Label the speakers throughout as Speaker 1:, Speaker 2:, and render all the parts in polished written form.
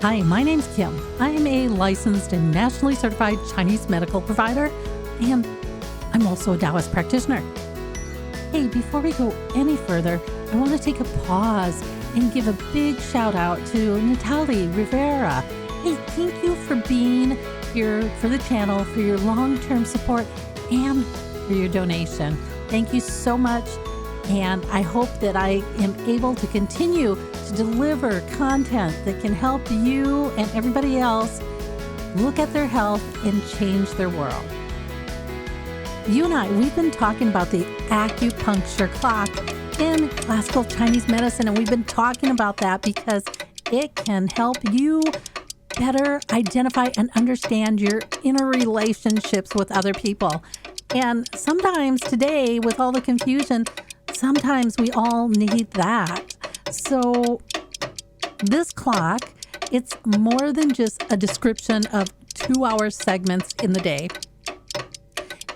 Speaker 1: Hi, my name's Kim. I am a licensed and nationally certified Chinese medical provider, and I'm also a Taoist practitioner. Hey, before we go any further, I want to take a pause and give a big shout out to Natalie Rivera. Hey, thank you for being here for the channel, for your long-term support, and for your donation. Thank you so much. And I hope that I am able to continue to deliver content that can help you and everybody else look at their health and change their world. You and I, we've been talking about the acupuncture clock in classical Chinese medicine, and we've been talking about that because it can help you better identify and understand your inner relationships with other people. And sometimes today, with all the confusion, sometimes we all need that. So this clock, it's more than just a description of 2-hour segments in the day.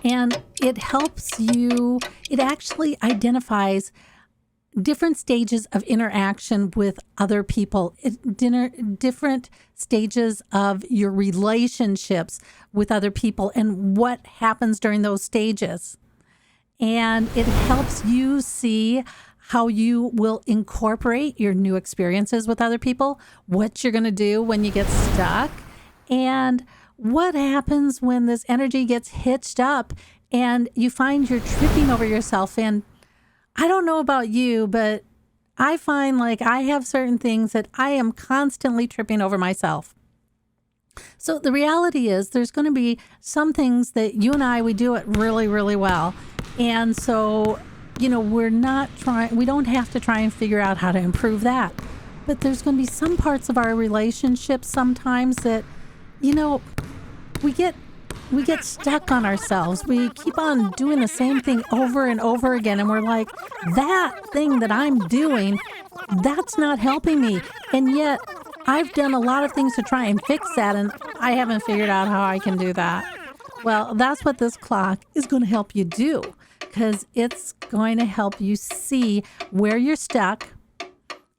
Speaker 1: And it helps you, it actually identifies different stages of interaction with other people, different stages of your relationships with other people and what happens during those stages. And it helps you see how you will incorporate your new experiences with other people, what you're going to do when you get stuck, and what happens when this energy gets hitched up and you find you're tripping over yourself. And I don't know about you, but I find like I have certain things that I am constantly tripping over myself. So the reality is there's going to be some things that you and I, we do it really, really well. And so, we don't have to try and figure out how to improve that. But there's going to be some parts of our relationships sometimes that, we get stuck on ourselves. We keep on doing the same thing over and over again. And we're like, that thing that I'm doing, that's not helping me. And yet I've done a lot of things to try and fix that, and I haven't figured out how I can do that. Well, that's what this clock is going to help you do, because it's going to help you see where you're stuck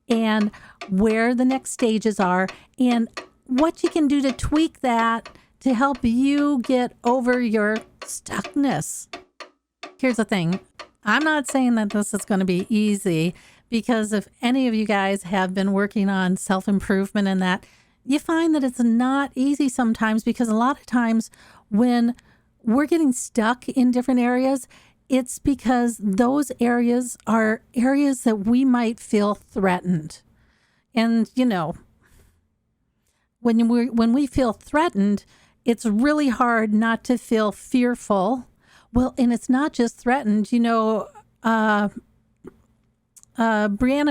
Speaker 1: and where the next stages are and what you can do to tweak that to help you get over your stuckness. Here's the thing. I'm not saying that this is going to be easy, because if any of you guys have been working on self-improvement and that, you find that it's not easy sometimes, because a lot of times when we're getting stuck in different areas, it's because those areas are areas that we might feel threatened. And, when we feel threatened, it's really hard not to feel fearful. Well, and it's not just threatened. Brené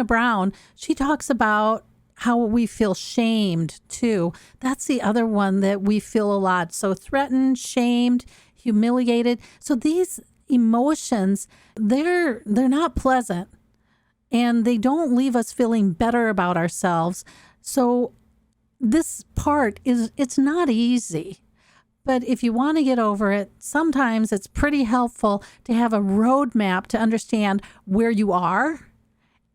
Speaker 1: Brown, she talks about how we feel shamed too. That's the other one that we feel a lot. So threatened, shamed, humiliated. So these emotions, they're not pleasant, and they don't leave us feeling better about ourselves. So this part it's not easy. But if you want to get over it, sometimes it's pretty helpful to have a roadmap to understand where you are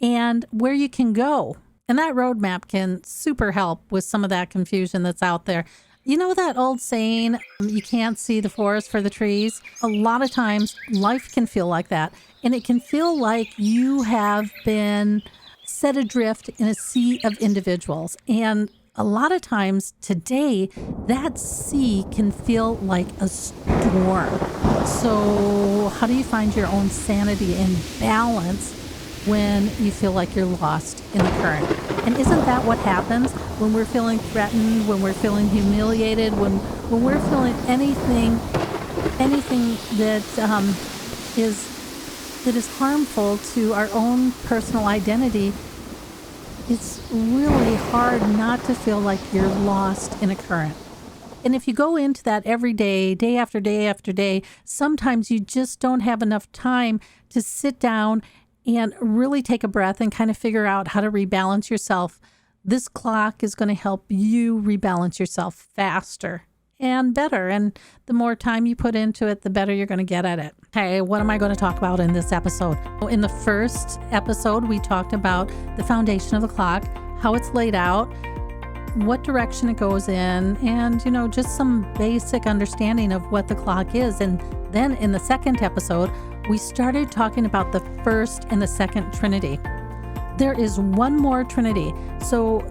Speaker 1: and where you can go. And that roadmap can super help with some of that confusion that's out there. You know that old saying, you can't see the forest for the trees? A lot of times life can feel like that. And it can feel like you have been set adrift in a sea of individuals. And a lot of times today, that sea can feel like a storm. So how do you find your own sanity and balance when you feel like you're lost in the current? And isn't that what happens when we're feeling threatened, when we're feeling humiliated, when we're feeling anything that is harmful to our own personal identity? It's really hard not to feel like you're lost in a current. And if you go into that every day, day after day after day, sometimes you just don't have enough time to sit down and really take a breath and kind of figure out how to rebalance yourself. This clock is going to help you rebalance yourself faster and better. And the more time you put into it, the better you're going to get at it. Okay, what am I going to talk about in this episode? In the first episode, we talked about the foundation of the clock, how it's laid out, what direction it goes in, and, just some basic understanding of what the clock is. And then in the second episode, we started talking about the first and the second Trinity. There is one more Trinity. So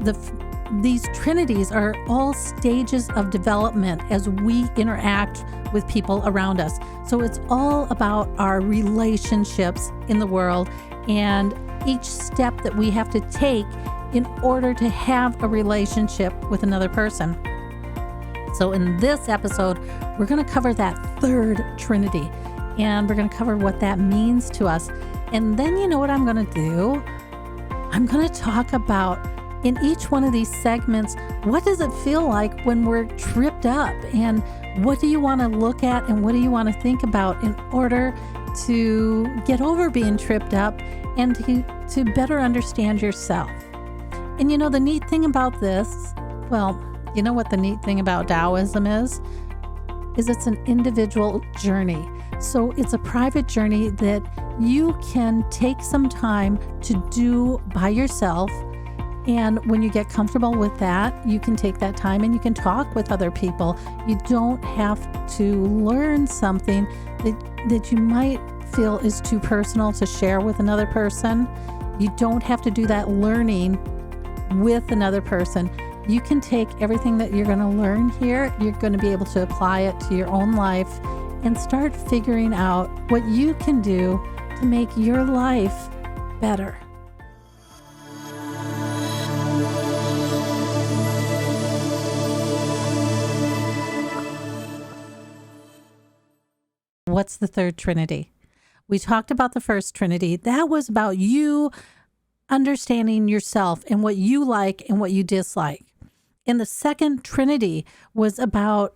Speaker 1: these Trinities are all stages of development as we interact with people around us. So it's all about our relationships in the world and each step that we have to take in order to have a relationship with another person. So in this episode, we're going to cover that third Trinity, and we're going to cover what that means to us. And then you know what I'm going to do? I'm going to talk about, in each one of these segments, what does it feel like when we're tripped up, and what do you want to look at and what do you want to think about in order to get over being tripped up and to better understand yourself. And the neat thing about this, you know what the neat thing about Taoism is it's an individual journey. So it's a private journey that you can take some time to do by yourself. And when you get comfortable with that, you can take that time and you can talk with other people. You don't have to learn something that you might feel is too personal to share with another person. You don't have to do that learning with another person. You can take everything that you're going to learn here, you're going to be able to apply it to your own life and start figuring out what you can do to make your life better. What's the third Trinity? We talked about the first Trinity. That was about you understanding yourself and what you like and what you dislike. And the second Trinity was about,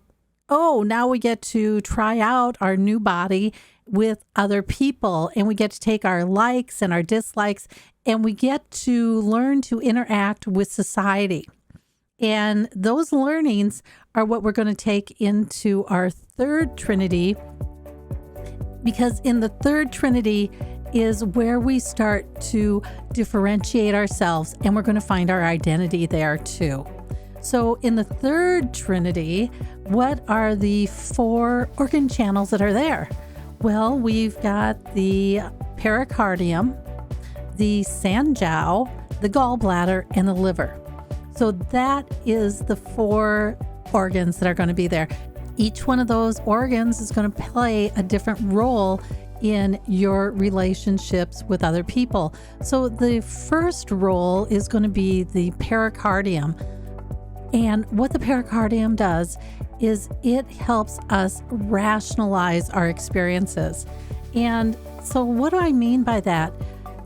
Speaker 1: now we get to try out our new body with other people, and we get to take our likes and our dislikes, and we get to learn to interact with society. And those learnings are what we're going to take into our third Trinity, because in the third Trinity is where we start to differentiate ourselves, and we're going to find our identity there too. So in the third Trinity, what are the 4 organ channels that are there? Well, we've got the pericardium, the sanjiao, the gallbladder, and the liver. So that is the 4 organs that are going to be there. Each one of those organs is going to play a different role in your relationships with other people. So the first role is going to be the pericardium. And what the pericardium does is it helps us rationalize our experiences. And so what do I mean by that?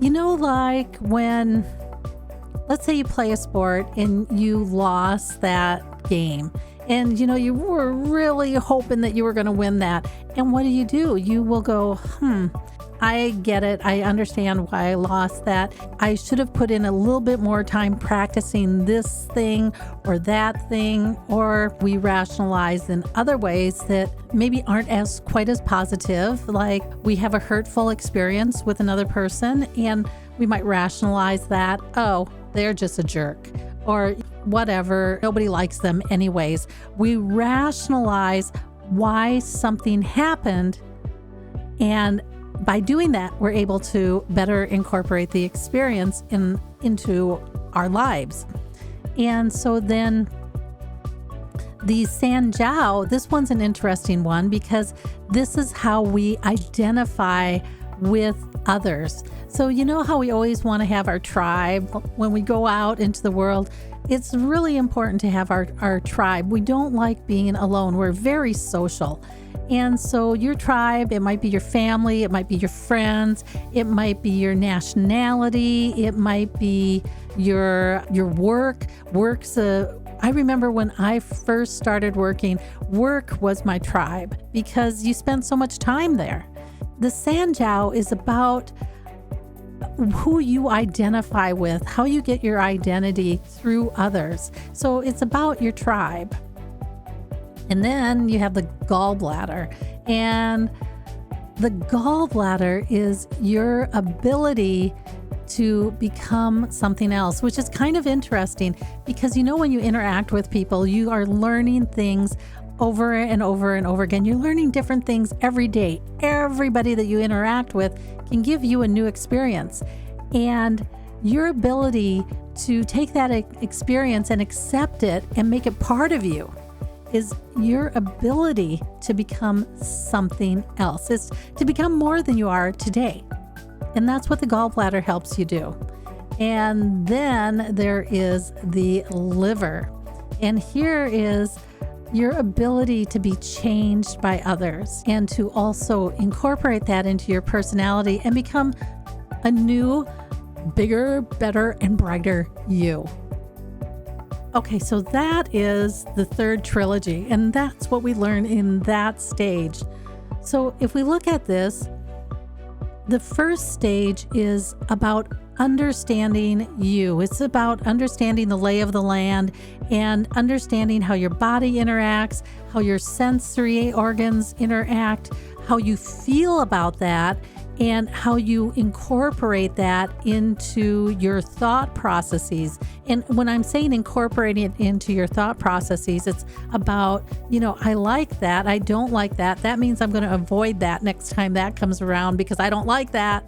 Speaker 1: Like when, let's say you play a sport and you lost that game. And, you were really hoping that you were going to win that. And what do? You will go, I get it. I understand why I lost that. I should have put in a little bit more time practicing this thing or that thing. Or we rationalize in other ways that maybe aren't quite as positive. Like we have a hurtful experience with another person and we might rationalize that. Oh, they're just a jerk. Or whatever, nobody likes them anyways. We rationalize why something happened, and by doing that, we're able to better incorporate the experience into our lives. And so then the sanjiao, this one's an interesting one because this is how we identify with others. So you know how we always want to have our tribe when we go out into the world? It's really important to have our tribe. We don't like being alone. We're very social. And so your tribe, it might be your family, it might be your friends, it might be your nationality, it might be your work. I remember when I first started working, work was my tribe because you spend so much time there. The sanjiao is about who you identify with, how you get your identity through others. So it's about your tribe. And then you have the gallbladder. And the gallbladder is your ability to become something else, which is kind of interesting because, when you interact with people, you are learning things over and over and over again. You're learning different things every day. Everybody that you interact with can give you a new experience. And your ability to take that experience and accept it and make it part of you is your ability to become something else. It's to become more than you are today. And that's what the gallbladder helps you do. And then there is the liver. And here is your ability to be changed by others and to also incorporate that into your personality and become a new, bigger, better, and brighter you. Okay, so that is the third trilogy, and that's what we learn in that stage. So if we look at this, the first stage is about understanding you. It's about understanding the lay of the land and understanding how your body interacts, how your sensory organs interact, how you feel about that, and how you incorporate that into your thought processes. And when I'm saying incorporating it into your thought processes, it's about, I like that, I don't like that. That means I'm going to avoid that next time that comes around because I don't like that.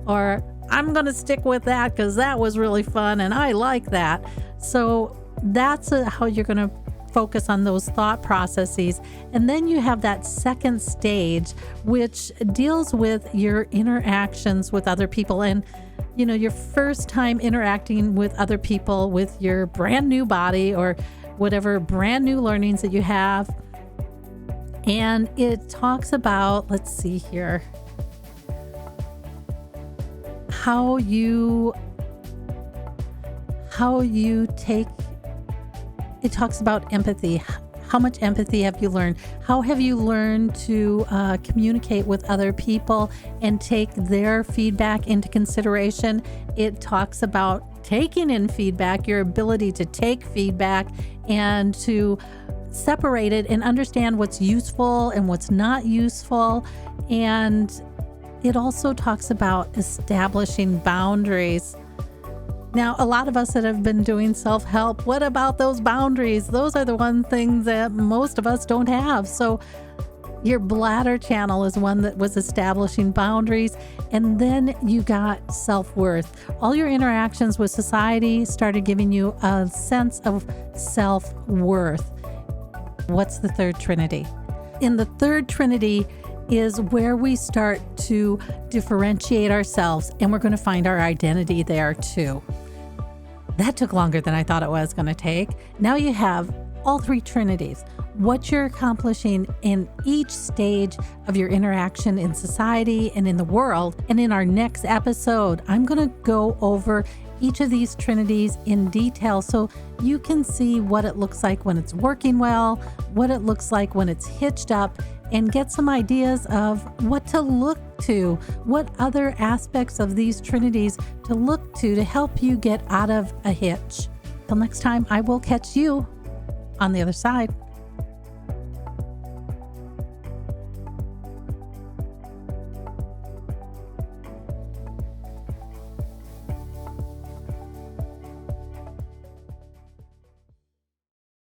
Speaker 1: Or I'm going to stick with that because that was really fun and I like that. So that's how you're going to focus on those thought processes. And then you have that second stage, which deals with your interactions with other people and, your first time interacting with other people with your brand new body or whatever brand new learnings that you have. And it talks about, let's see here, how you take, it talks about empathy. How much empathy have you learned? How have you learned to communicate with other people and take their feedback into consideration? It talks about taking in feedback, your ability to take feedback and to separate it and understand what's useful and what's not useful. And it also talks about establishing boundaries. Now, a lot of us that have been doing self-help, what about those boundaries? Those are the one things that most of us don't have. So your bladder channel is one that was establishing boundaries. And then you got self-worth. All your interactions with society started giving you a sense of self-worth. What's the third trinity? In the third trinity is where we start to differentiate ourselves, and we're going to find our identity there too. That took longer than I thought it was going to take. Now you have all three trinities, what you're accomplishing in each stage of your interaction in society and in the world. And in our next episode, I'm going to go over each of these trinities in detail so you can see what it looks like when it's working well, what it looks like when it's hitched up, and get some ideas of what to look to, what other aspects of these trinities to look to help you get out of a hitch. Till next time, I will catch you on the other side.